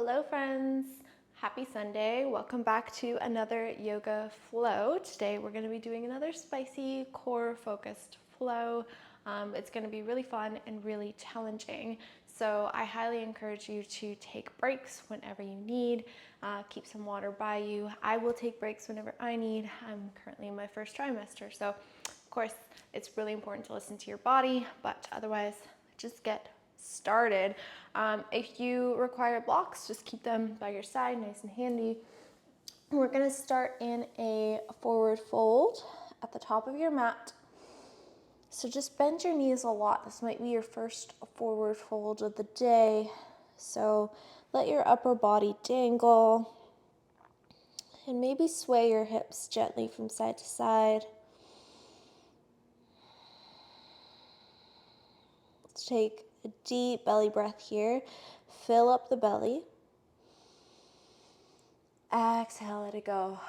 Hello friends, happy Sunday. Welcome back to another yoga flow. Today we're going to be doing another spicy core focused flow. It's going to be really fun and really challenging. So I highly encourage you to take breaks whenever you need. Keep some water by you. I will take breaks whenever I need. I'm currently in my first trimester, so of course it's really important to listen to your body, but otherwise just get started. If you require blocks, just keep them by your side, nice and handy. We're going to start in a forward fold at the top of your mat. So just bend your knees a lot. This might be your first forward fold of the day. So let your upper body dangle and maybe sway your hips gently from side to side. Let's take a deep belly breath here. Fill up the belly. Exhale, let it go.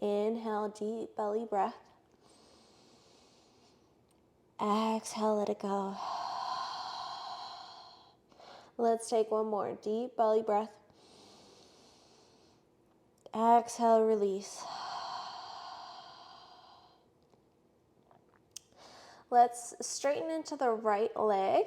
Inhale, deep belly breath. Exhale, let it go. Let's take one more deep belly breath. Exhale, release. Let's straighten into the right leg,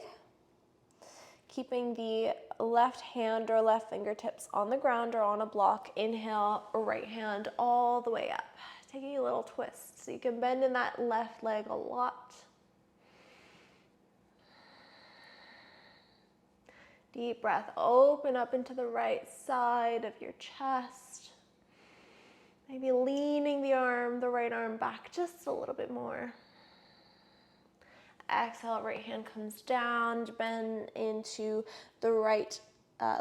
keeping the left hand or left fingertips on the ground or on a block. Inhale, right hand all the way up. Taking a little twist so you can bend in that left leg a lot. Deep breath, open up into the right side of your chest. Maybe leaning the right arm back just a little bit more. Exhale, right hand comes down, bend into the right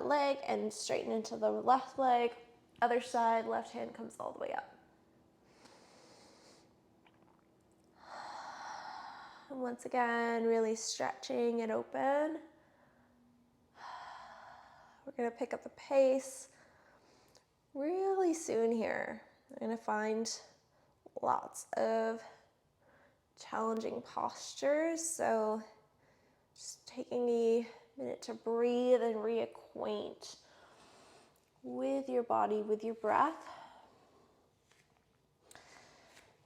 leg and straighten into the left leg. Other side, left hand comes all the way up. And once again, really stretching it open. We're going to pick up the pace really soon here. We're going to find lots of challenging postures, so just taking a minute to breathe and reacquaint with your body, with your breath.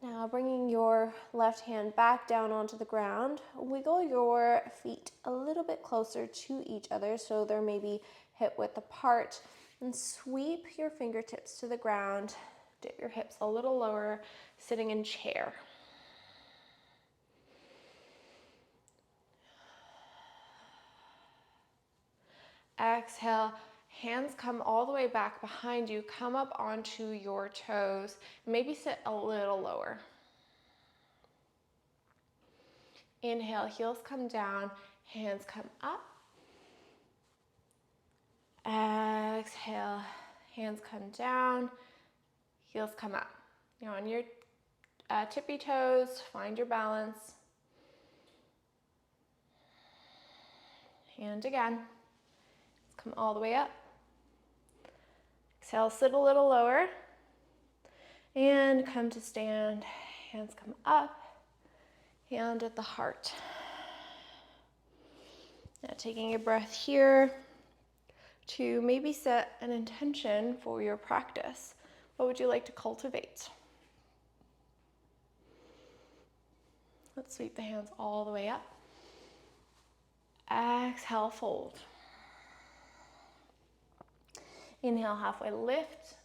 Now bringing your left hand back down onto the ground, wiggle your feet a little bit closer to each other so they're maybe hip width apart, and sweep your fingertips to the ground. Dip your hips a little lower, sitting in chair. Exhale, hands come all the way back behind you, come up onto your toes, maybe sit a little lower. Inhale, heels come down, hands come up. Exhale, hands come down, heels come up. You're on your tippy toes, find your balance. And again, come all the way up. Exhale, sit a little lower. And come to stand, hands come up, hand at the heart. Now taking a breath here to maybe set an intention for your practice. What would you like to cultivate? Let's sweep the hands all the way up. Exhale, fold. Inhale, halfway lift.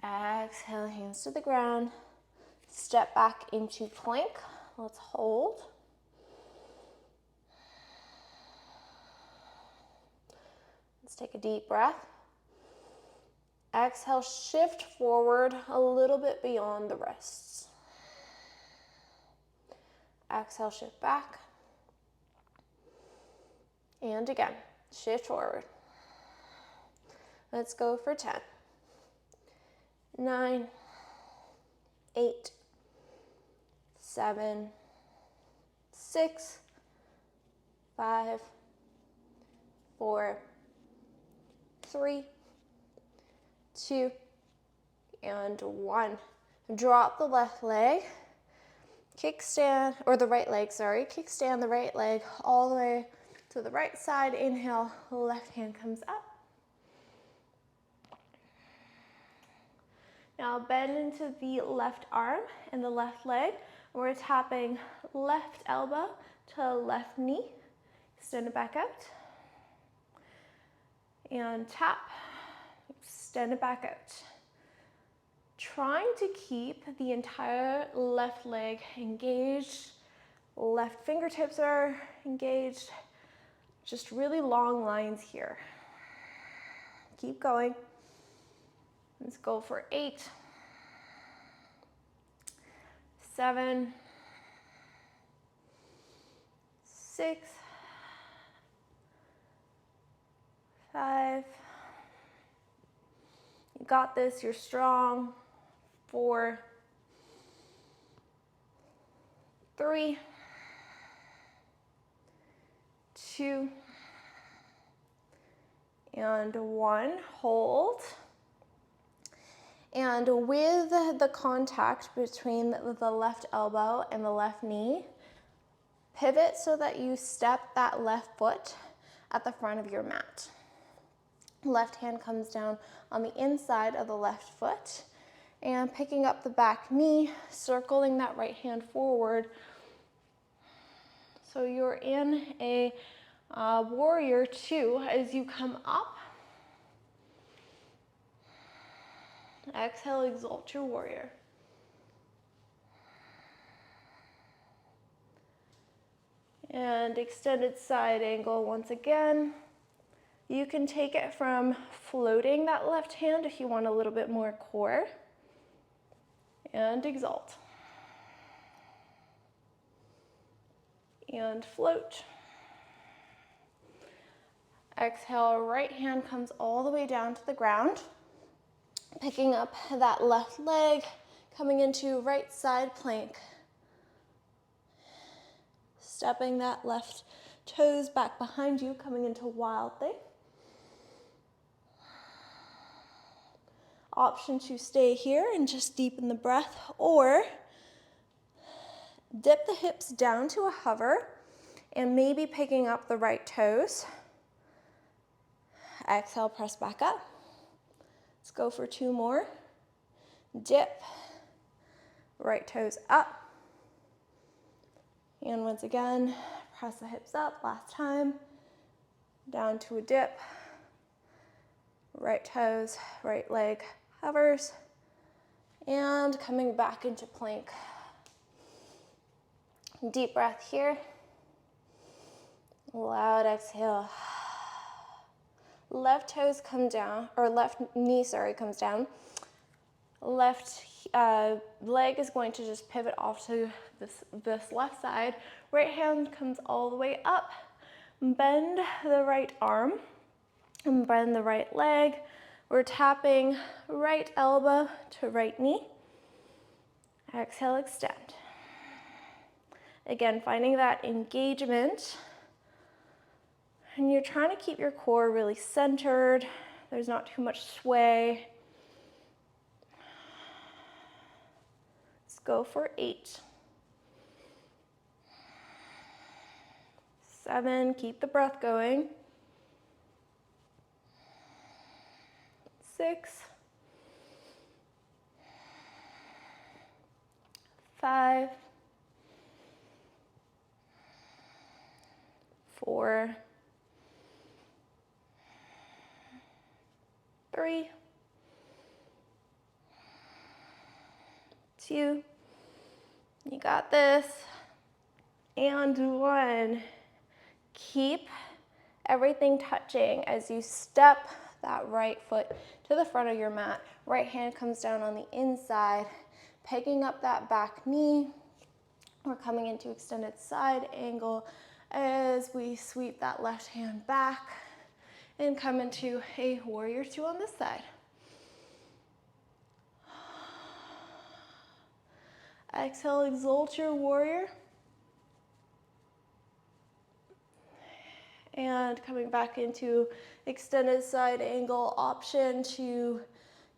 Exhale, hands to the ground. Step back into plank. Let's hold. Let's take a deep breath. Exhale, shift forward a little bit beyond the wrists. Exhale, shift back. And again, shift forward. Let's go for 10. 9, 8, 7, 6, 5, 4, 3, 2, and 1. Drop the left leg, kickstand, or the right leg, sorry. Kickstand the right leg all the way So the right side, inhale, left hand comes up. Now bend into the left arm and the left leg. We're tapping left elbow to left knee. Extend it back out. And tap, extend it back out. Trying to keep the entire left leg engaged. Left fingertips are engaged. Just really long lines here. Keep going. Let's go for 8, 7, 6, 5. You got this, you're strong. 4, 3, 2, and 1. Hold. And with the contact between the left elbow and the left knee, pivot so that you step that left foot at the front of your mat. Left hand comes down on the inside of the left foot, and picking up the back knee, circling that right hand forward. So you're in a warrior 2 as you come up. Exhale, exalt your warrior. And extended side angle once again. You can take it from floating that left hand if you want a little bit more core. And exalt. And float. Exhale, right hand comes all the way down to the ground. Picking up that left leg, coming into right side plank. Stepping that left toes back behind you, coming into wild thing. Option to stay here and just deepen the breath, or dip the hips down to a hover and maybe picking up the right toes. Exhale, press back up. Let's go for 2 more. Dip, right toes up. And once again, press the hips up, last time. Down to a dip. Right toes, right leg hovers. And coming back into plank. Deep breath here. Loud exhale. Left toes come down, or left knee, comes down. Left leg is going to just pivot off to this left side. Right hand comes all the way up. Bend the right arm and bend the right leg. We're tapping right elbow to right knee. Exhale, extend. Again, finding that engagement. And you're trying to keep your core really centered. There's not too much sway. Let's go for 8. 7, keep the breath going. 6, 5, 4, 3, 2, you got this, and 1. Keep everything touching as you step that right foot to the front of your mat. Right hand comes down on the inside, picking up that back knee. We're coming into extended side angle as we sweep that left hand back and come into a warrior 2 on this side. Exhale, exalt your warrior. And coming back into extended side angle, option to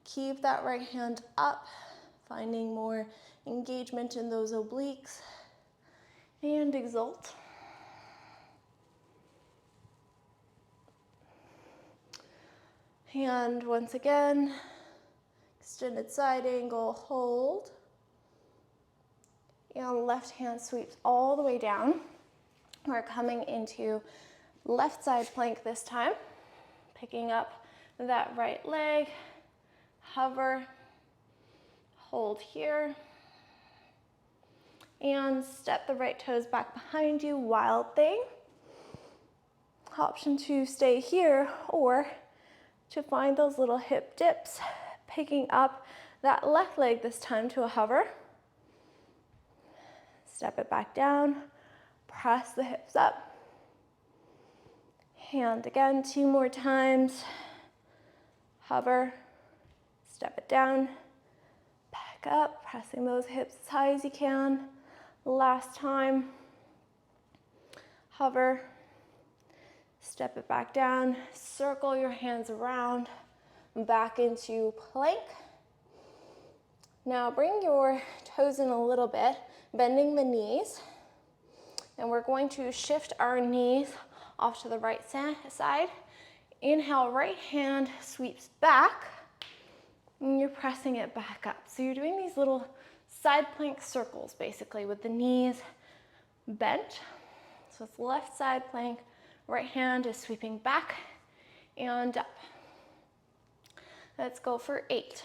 keep that right hand up, finding more engagement in those obliques. And exalt. And once again, extended side angle, hold. And left hand sweeps all the way down. We're coming into left side plank this time. Picking up that right leg, hover, hold here. And step the right toes back behind you, wild thing. Option to stay here or to find those little hip dips, picking up that left leg this time to a hover. Step it back down, press the hips up. Hand again, 2 more times. Hover, step it down, back up, pressing those hips as high as you can. Last time, hover, step it back down, circle your hands around, back into plank. Now bring your toes in a little bit, bending the knees, and we're going to shift our knees off to the right side. Inhale, right hand sweeps back, and you're pressing it back up. So you're doing these little side plank circles, basically, with the knees bent. So it's left side plank, right hand is sweeping back and up. Let's go for 8,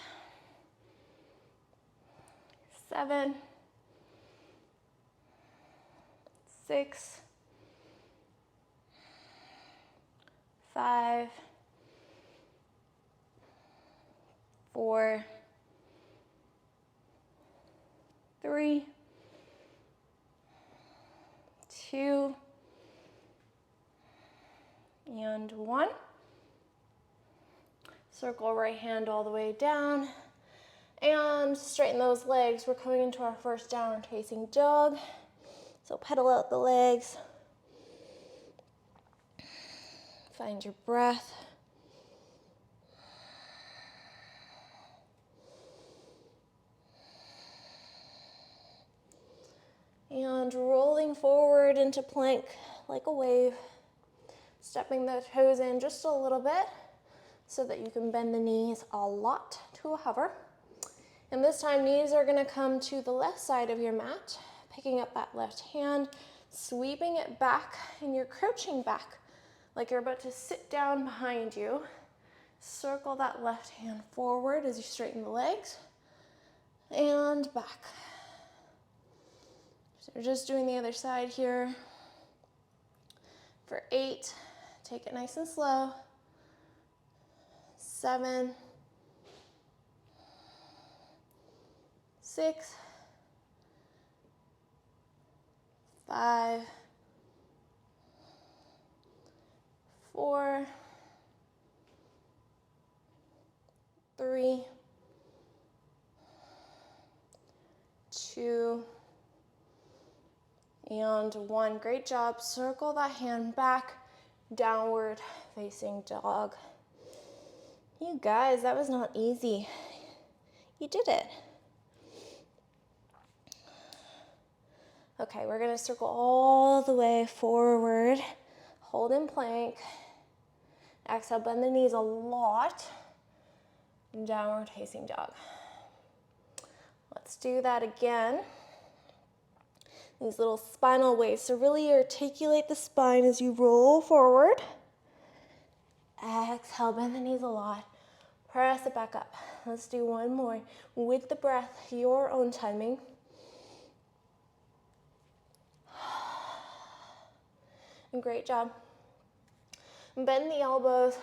7, 6, 5, 4, 3, 2, and 1. Circle right hand all the way down and straighten those legs. We're coming into our first downward facing dog. So pedal out the legs. Find your breath. And rolling forward into plank like a wave. Stepping the toes in just a little bit so that you can bend the knees a lot to a hover. And this time, knees are gonna come to the left side of your mat, picking up that left hand, sweeping it back, and you're crouching back like you're about to sit down behind you. Circle that left hand forward as you straighten the legs, and back. So we're just doing the other side here. For 8, take it nice and slow. 7, 6, 5, 4, 3, 2, and 1. Great job. Circle that hand back, downward facing dog. You guys, that was not easy. You did it. Okay, we're gonna circle all the way forward. Hold in plank. Exhale, bend the knees a lot. Downward facing dog. Let's do that again. These little spinal waves. So really articulate the spine as you roll forward. Exhale, bend the knees a lot. Press it back up. Let's do one more with the breath, your own timing. Great job. Bend the elbows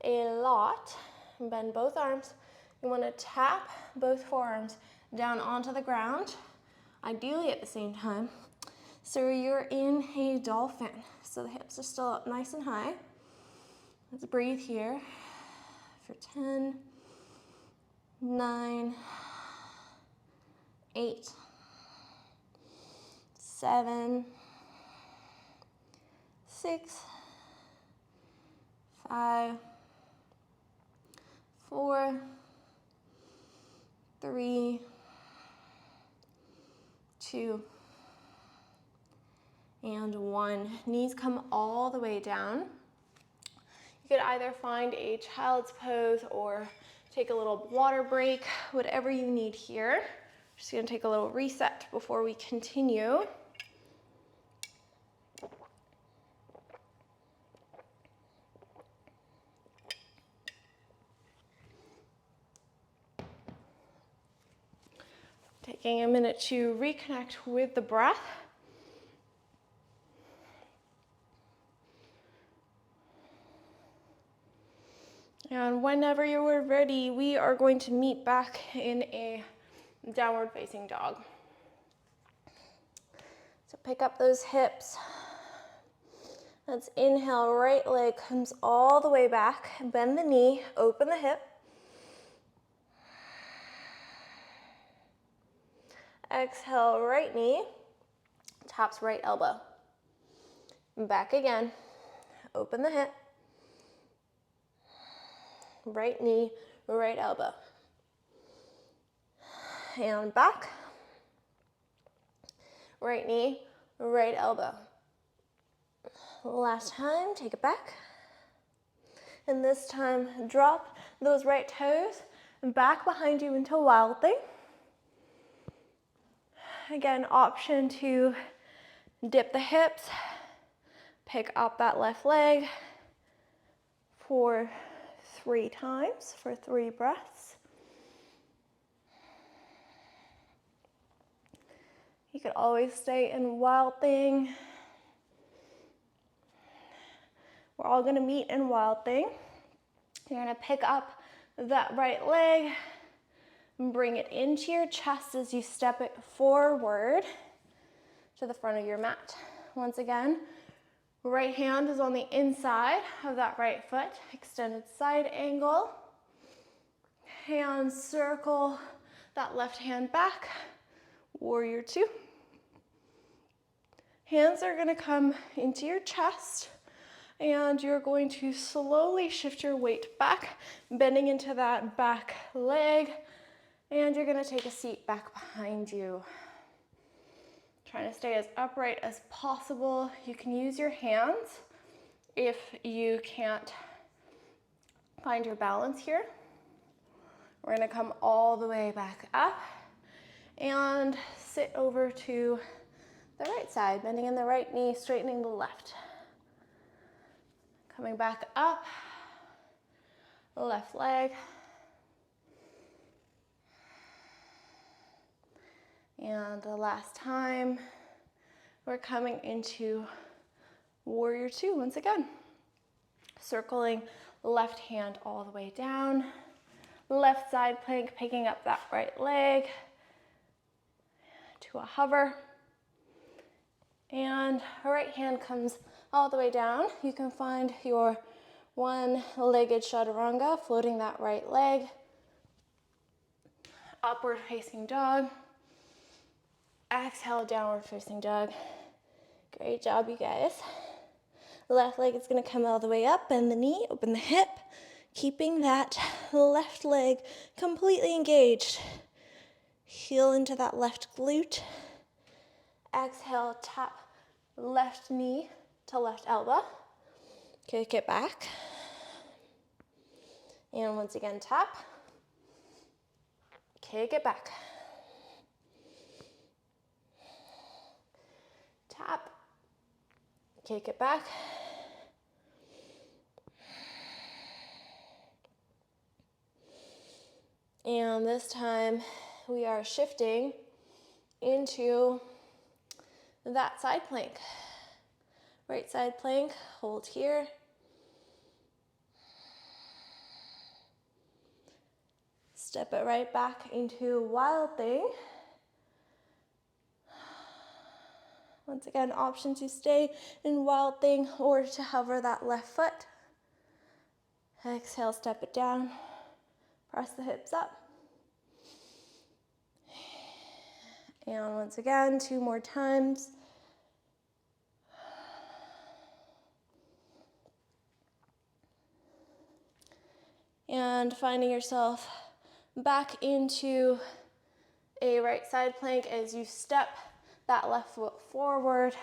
a lot. Bend both arms. You want to tap both forearms down onto the ground, ideally at the same time. So you're in a dolphin. So the hips are still up nice and high. Let's breathe here for 10, 9, 8, 7, 6, 5, 4, 3, 2, and 1. Knees come all the way down. You could either find a child's pose or take a little water break, whatever you need here. Just gonna take a little reset before we continue. Taking a minute to reconnect with the breath. And whenever you're ready, we are going to meet back in a downward facing dog. So pick up those hips. Let's inhale, right leg comes all the way back. Bend the knee, open the hip. Exhale, right knee, taps right elbow. Back again, open the hip. Right knee, right elbow. And back. Right knee, right elbow. Last time, take it back. And this time, drop those right toes back behind you into Wild Thing. Again, option to dip the hips, pick up that left leg for 3 times, for 3 breaths. You could always stay in Wild Thing. We're all gonna meet in Wild Thing. You're gonna pick up that right leg and bring it into your chest as you step it forward to the front of your mat. Once again, right hand is on the inside of that right foot, extended side angle. Hands circle that left hand back, warrior 2. Hands are gonna come into your chest, and you're going to slowly shift your weight back, bending into that back leg, and you're gonna take a seat back behind you. Trying to stay as upright as possible. You can use your hands if you can't find your balance here. We're gonna come all the way back up and sit over to the right side, bending in the right knee, straightening the left. Coming back up, left leg. And the last time, we're coming into warrior 2 once again. Circling left hand all the way down. Left side plank, picking up that right leg to a hover. And right hand comes all the way down. You can find your one-legged chaturanga, floating that right leg. Upward facing dog. Exhale, downward facing dog. Great job, you guys. Left leg is gonna come all the way up, bend the knee, open the hip, keeping that left leg completely engaged. Heel into that left glute. Exhale, tap left knee to left elbow. Kick it back. And once again, tap. Kick it back. Tap. Kick it back. And this time we are shifting into that side plank. Right side plank, hold here. Step it right back into Wild Thing. Once again, option to stay in Wild Thing or to hover that left foot. Exhale, step it down. Press the hips up. And once again, 2 more times. And finding yourself back into a right side plank as you step that left foot forward,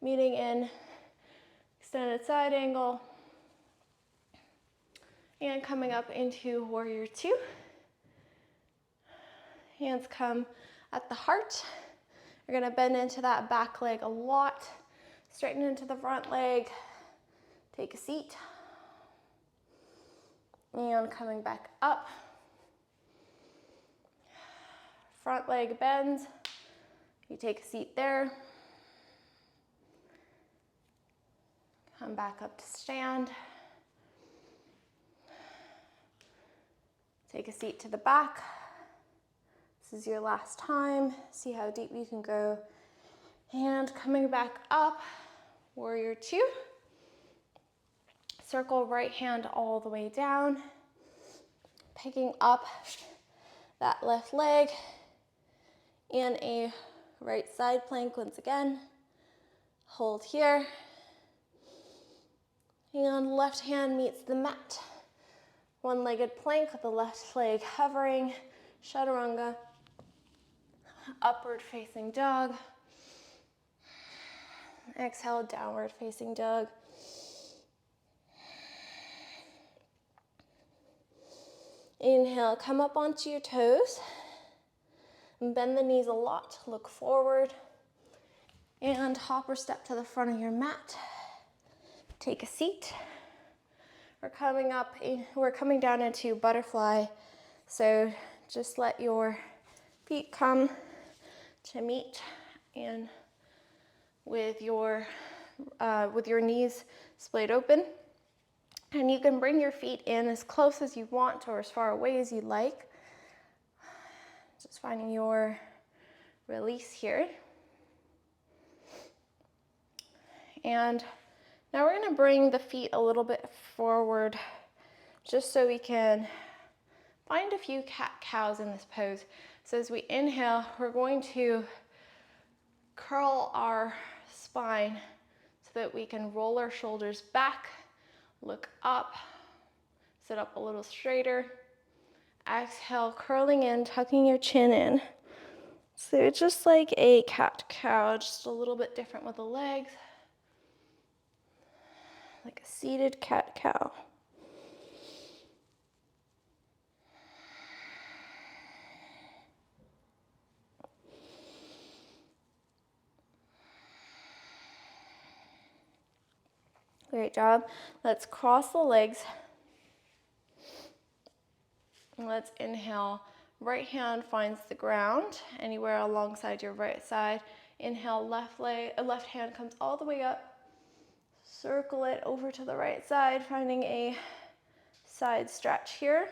meeting in extended side angle. And coming up into warrior two. Hands come at the heart. You're gonna bend into that back leg a lot. Straighten into the front leg. Take a seat. And coming back up. Front leg bends. You take a seat there. Come back up to stand. Take a seat to the back. This is your last time. See how deep you can go. And coming back up, warrior two. Circle right hand all the way down. Picking up that left leg in a right side plank once again. Hold here. And left hand meets the mat. One-legged plank with the left leg hovering. Chaturanga. Upward facing dog. Exhale, downward facing dog. Inhale, come up onto your toes. Bend the knees a lot, look forward. And hop or step to the front of your mat. Take a seat. We're coming down into butterfly. So just let your feet come to meet and with your knees splayed open. And you can bring your feet in as close as you want or as far away as you like. Just finding your release here. And now we're going to bring the feet a little bit forward just so we can find a few cat-cows in this pose. So as we inhale, we're going to curl our spine so that we can roll our shoulders back, look up, sit up a little straighter. Exhale, curling in, tucking your chin in. So just like a cat-cow, just a little bit different with the legs. Like a seated cat-cow. Great job. Let's cross the legs. Let's inhale. Right hand finds the ground anywhere alongside your right side. Inhale, left hand comes all the way up. Circle it over to the right side, finding a side stretch here.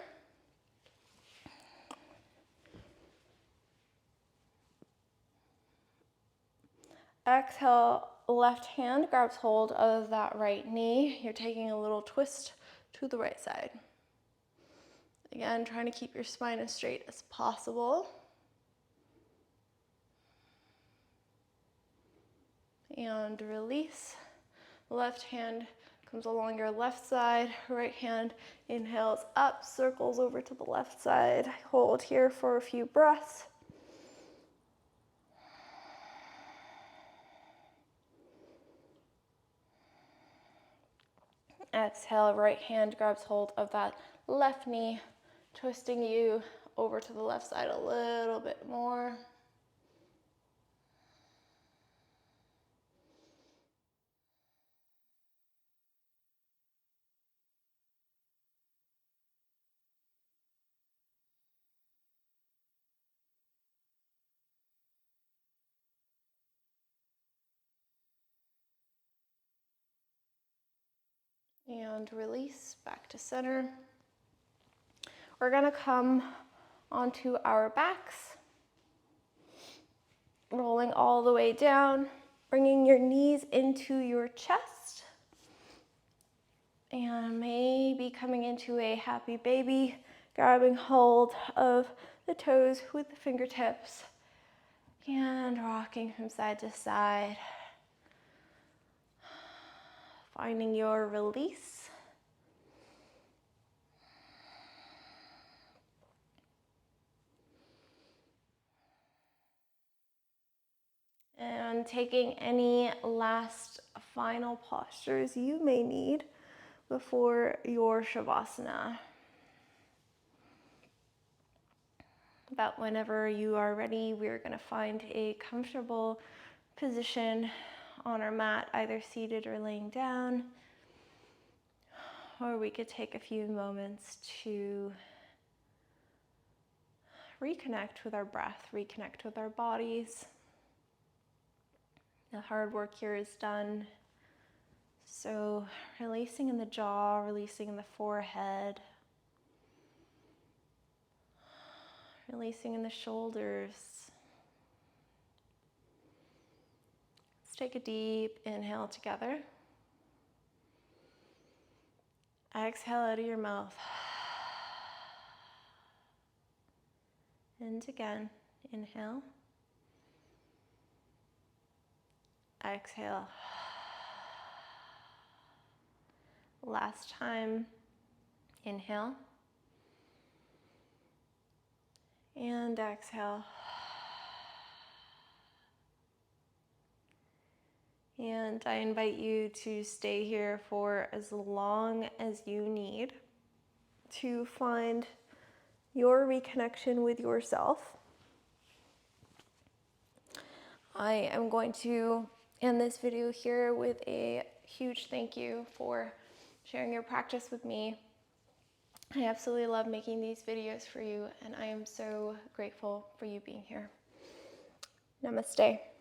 Exhale, left hand grabs hold of that right knee. You're taking a little twist to the right side. Again, trying to keep your spine as straight as possible. And release. Left hand comes along your left side. Right hand inhales up, circles over to the left side. Hold here for a few breaths. Exhale, right hand grabs hold of that left knee, twisting you over to the left side a little bit more. And release back to center. We're gonna come onto our backs, rolling all the way down, bringing your knees into your chest, and maybe coming into a happy baby, grabbing hold of the toes with the fingertips, and rocking from side to side, finding your release. And taking any last final postures you may need before your Shavasana. About whenever you are ready, we're going to find a comfortable position on our mat, either seated or laying down. Or we could take a few moments to reconnect with our breath, reconnect with our bodies. The hard work here is done. So releasing in the jaw, releasing in the forehead, releasing in the shoulders. Let's take a deep inhale together. Exhale out of your mouth. And again, inhale. Exhale. Last time, inhale. And exhale. And I invite you to stay here for as long as you need to find your reconnection with yourself. I am going to end this video here with a huge thank you for sharing your practice with me. I absolutely love making these videos for you, and I am so grateful for you being here. Namaste.